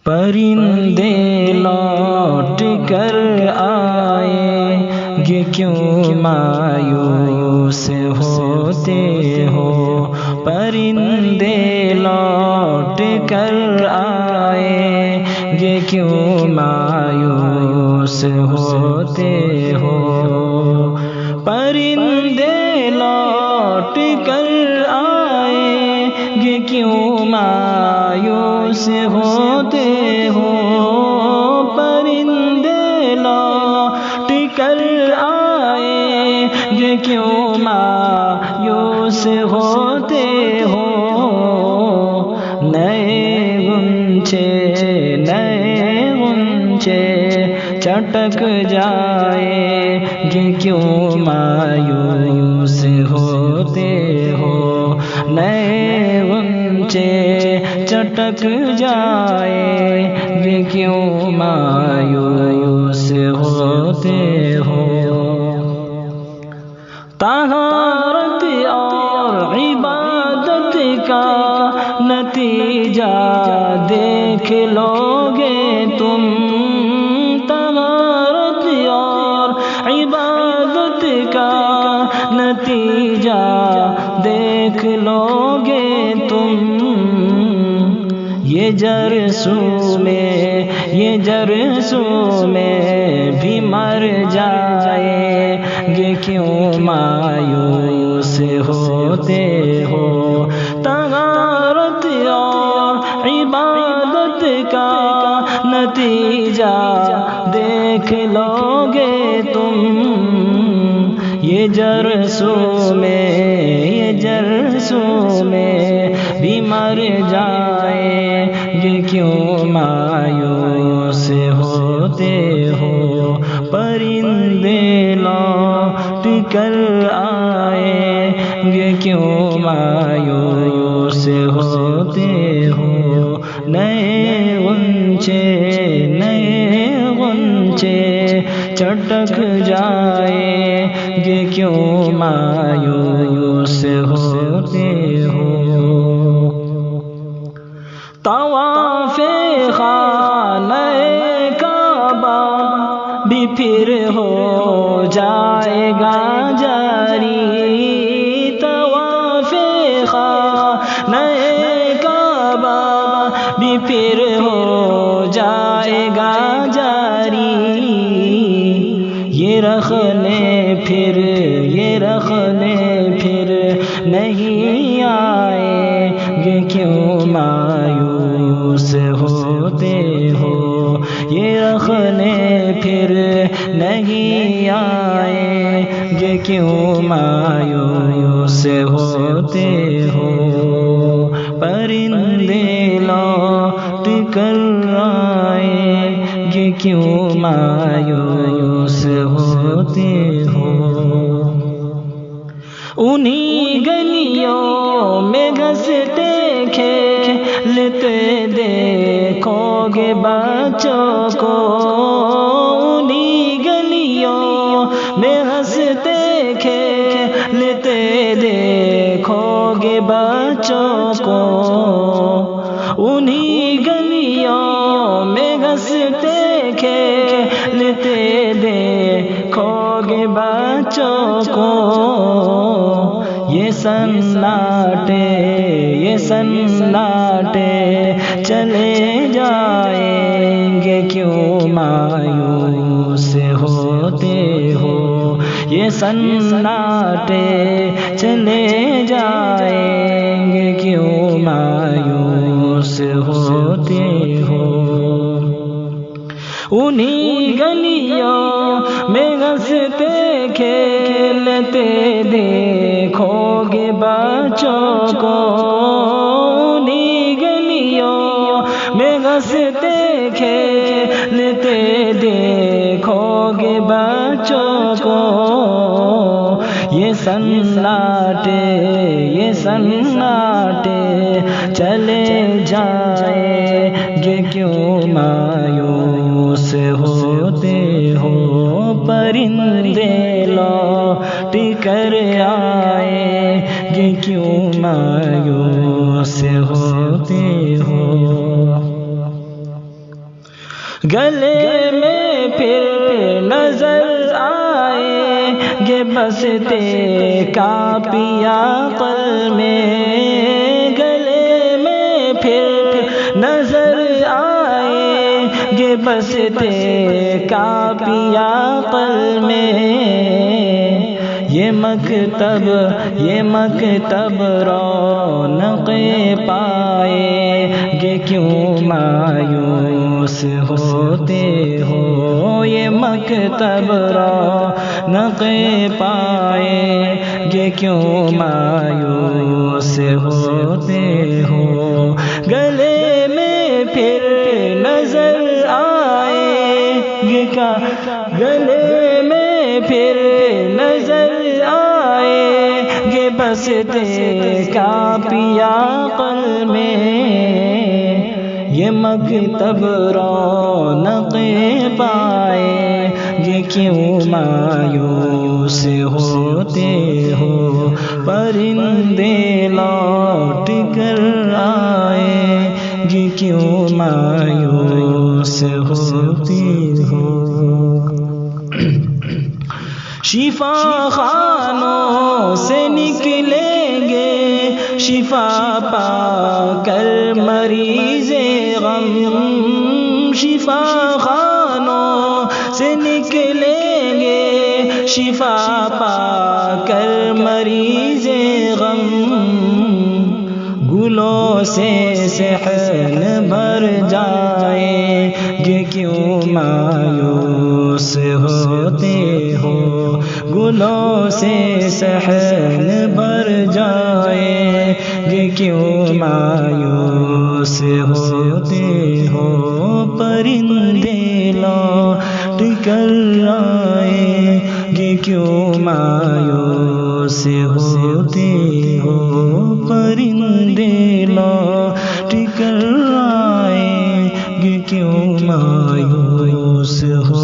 پرندے لوٹ کر آئے گے کیوں مایوس ہوتے ہو، پرندے لوٹ کر آئے گے کیوں مایوس ہوتے ہو، پرندے لوٹ کر آئے گے کیوں مایوس ہوتے ہو، پرندے لوٹ کر آئے گے کیوں مایوس ہوتے ہو، نئے غنچے چٹک جائے گے کیوں مایوس ہوتے ہو، نئے غنچے چٹک جائے گے کیوں مایوس ہوتے ہو، طہارت اور عبادت کا نتیجہ دیکھ لو گے تم، طہارت اور عبادت کا نتیجہ دیکھ لو گے تم، یہ جرسوں میں بھی مر جائے گے کیوں مایوس ہوتے ہو، طہارت اور عبادت کا نتیجہ دیکھ لو گے تم، یہ جرسوں میں بھی مر جائے گے کیوں مایوس ہوتے ہو، پرندے لوٹ کر آئے گے کیوں مایوس ہوتے ہو، نئے غنچے چٹک جائے گے کیوں مایوس ہوتے ہو، طواف خانہ کعبہ بھی پھر ہو جائے گا جاری، طواف خانہ کعبہ بھی پھر ہو جائے گا جاری، یہ رخنے پھر نہیں آئے گے کیوں مایوس ہوتے ہو، یہ رخنے پھر نہیں آئے گے کیوں مایوس ہوتے ہو، پرندے لوٹ کر آئے گے کیوں مایوس ہوتے ہو، انہی گلیوں میں گھستے کھیلتے دیکھو گے بچوں کو، انہی گلیوں میں ہنستے کھیلتے دیکھو گے بچوں کو، انہی گلیوں میں ہنستے کھیلتے دیکھو گے بچوں کو، یہ سناٹے چلے جائیں گے کیوں مایوس ہوتے ہو، یہ سناٹے چلے جائیں گے کیوں مایوس ہوتے ہو، انہی گلیوں میں ہنستے کھیلتے دیکھو گے بچوں کو، انہی گلیوں میں ہنستے کھیلتے دیکھو گے بچوں کو، یہ سناٹے چلے جائیں گے کیوں مایوس ہوتے ہو، پرندے لوٹ کر آئے گے کیوں مایوس ہوتے ہو۔ گلے میں پھر نظر آئے گے بستے کا پیا پل میں، گلے میں پھر نظر آئے گے بستے کا پیا پل میں، یہ مکتب رونق پائے گے کیوں مایوس ہوتے ہو، یہ مکتب رونق پائے گے کیوں مایوس ہوتے ہو، گلے میں پھر نظر آئے گے گلے میں پھر نظر آئے گے بستے کا پیا پل میں، یہ مکتب رونق پائے گے کیوں مایوس ہوتے ہو، پرندے لوٹ کر آئے گے کیوں مایوس ہوتے ہو، شفا خانوں سے نکلیں گے شفا پا کر مریض غم، شفا خانوں سے نکلیں گے شفا پا کر مریض غم، گلوں سے صحن بھر جائے گے کیوں مایوس ہوتے ہو، گلوں سے صحن بھر جائے گے کیوں مایوس ہوتے ہو، پرندے لوٹ کر آئے گے کیوں مایوس ہوتے ہو، پرندے لوٹ کر آئے گے کیوں مایوس ہو۔